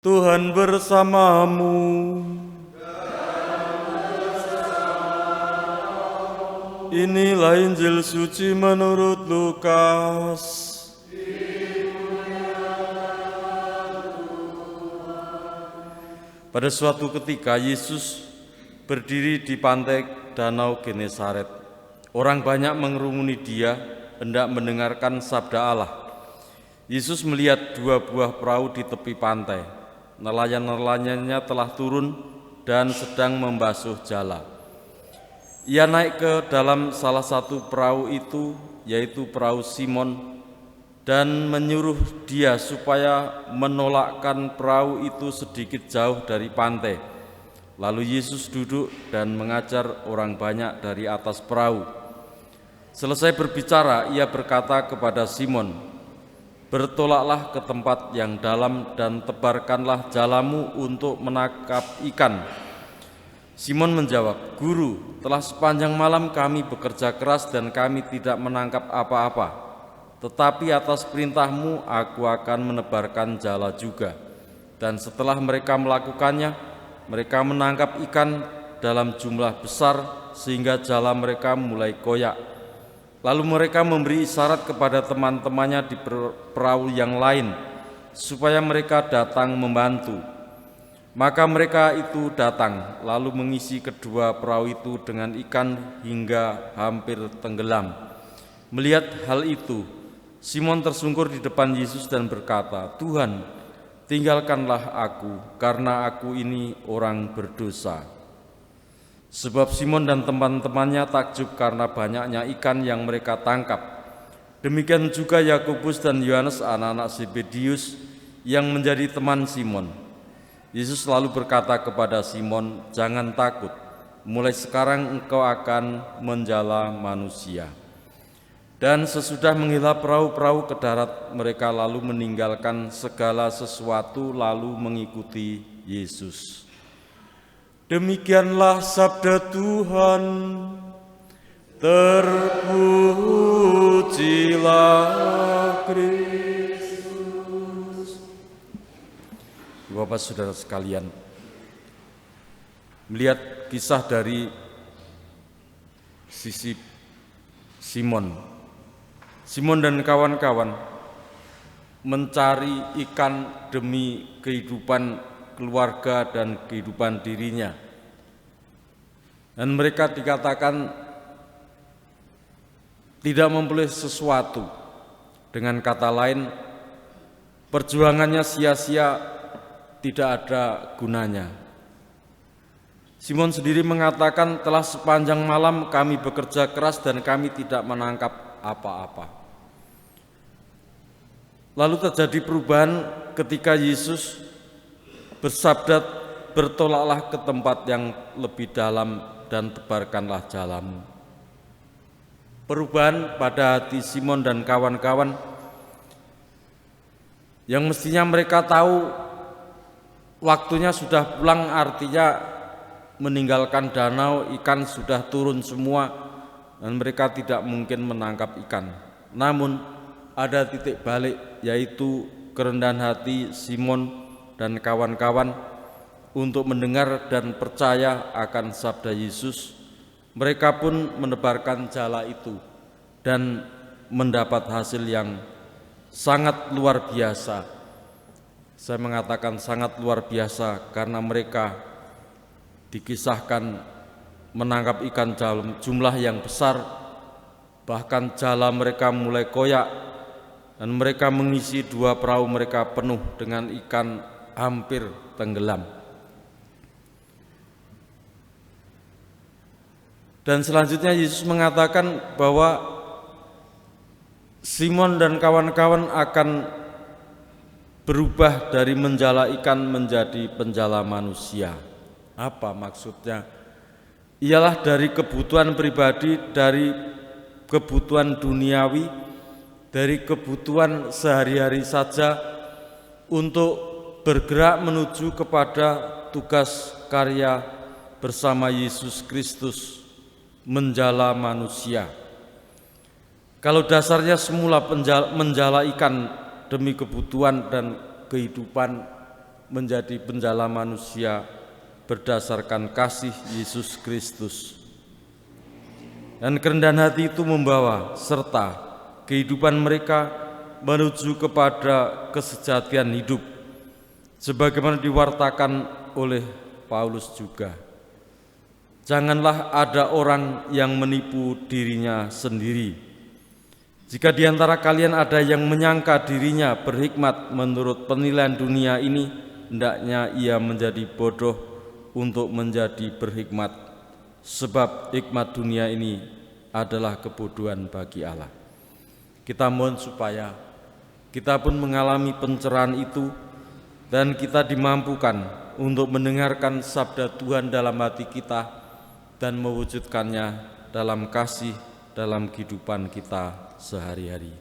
Tuhan bersamamu. Inilah Injil suci menurut Lukas. Pada suatu ketika Yesus berdiri di pantai Danau Genesaret. Orang banyak mengerumuni Dia, hendak mendengarkan sabda Allah. Yesus melihat dua buah perahu di tepi pantai. Nelayan-nelayannya telah turun dan sedang membasuh jala. Ia naik ke dalam salah satu perahu itu, yaitu perahu Simon, dan menyuruh dia supaya menolakkan perahu itu sedikit jauh dari pantai. Lalu Yesus duduk dan mengajar orang banyak dari atas perahu. Selesai berbicara, ia berkata kepada Simon, "Bertolaklah ke tempat yang dalam dan tebarkanlah jalamu untuk menangkap ikan." Simon menjawab, "Guru, telah sepanjang malam kami bekerja keras dan kami tidak menangkap apa-apa. Tetapi atas perintahmu aku akan menebarkan jala juga." Dan setelah mereka melakukannya, mereka menangkap ikan dalam jumlah besar sehingga jala mereka mulai koyak. Lalu mereka memberi isyarat kepada teman-temannya di perahu yang lain supaya mereka datang membantu. Maka mereka itu datang, lalu mengisi kedua perahu itu dengan ikan hingga hampir tenggelam. Melihat hal itu, Simon tersungkur di depan Yesus dan berkata, "Tuhan, tinggalkanlah aku, karena aku ini orang berdosa." Sebab Simon dan teman-temannya takjub karena banyaknya ikan yang mereka tangkap. Demikian juga Yakobus dan Yohanes anak-anak Zebedius yang menjadi teman Simon. Yesus lalu berkata kepada Simon, "Jangan takut, mulai sekarang engkau akan menjala manusia." Dan sesudah menghela perahu-perahu ke darat, mereka lalu meninggalkan segala sesuatu lalu mengikuti Yesus. Demikianlah sabda Tuhan. Terpujilah Kristus. Bapak saudara sekalian, melihat kisah dari sisi Simon dan kawan-kawan mencari ikan demi kehidupan keluarga dan kehidupan dirinya. Dan mereka dikatakan tidak memperoleh sesuatu. Dengan kata lain, perjuangannya sia-sia, tidak ada gunanya. Simon sendiri mengatakan, "Telah sepanjang malam kami bekerja keras dan kami tidak menangkap apa-apa." Lalu terjadi perubahan ketika Yesus bersabda, "Bertolaklah ke tempat yang lebih dalam dan tebarkanlah jalamu." Perubahan pada hati Simon dan kawan-kawan yang mestinya mereka tahu waktunya sudah pulang, artinya meninggalkan danau, ikan sudah turun semua dan mereka tidak mungkin menangkap ikan. Namun ada titik balik, yaitu kerendahan hati Simon dan kawan-kawan untuk mendengar dan percaya akan sabda Yesus. Mereka pun menebarkan jala itu dan mendapat hasil yang sangat luar biasa. Saya mengatakan sangat luar biasa karena mereka dikisahkan menangkap ikan dalam jumlah yang besar, bahkan jala mereka mulai koyak dan mereka mengisi dua perahu mereka penuh dengan ikan hampir tenggelam. Dan selanjutnya Yesus mengatakan bahwa Simon dan kawan-kawan akan berubah dari menjala ikan menjadi penjala manusia. Apa maksudnya? Ialah dari kebutuhan pribadi, dari kebutuhan duniawi, dari kebutuhan sehari-hari saja untuk bergerak menuju kepada tugas karya bersama Yesus Kristus, menjala manusia. Kalau dasarnya semula menjala ikan demi kebutuhan dan kehidupan menjadi penjala manusia berdasarkan kasih Yesus Kristus. Dan kerendahan hati itu membawa serta kehidupan mereka menuju kepada kesejatian hidup, sebagaimana diwartakan oleh Paulus juga. Janganlah ada orang yang menipu dirinya sendiri. Jika di antara kalian ada yang menyangka dirinya berhikmat menurut penilaian dunia ini, hendaknya ia menjadi bodoh untuk menjadi berhikmat, sebab hikmat dunia ini adalah kebodohan bagi Allah. Kita mohon supaya kita pun mengalami pencerahan itu dan kita dimampukan untuk mendengarkan sabda Tuhan dalam hati kita dan mewujudkannya dalam kasih dalam kehidupan kita sehari-hari.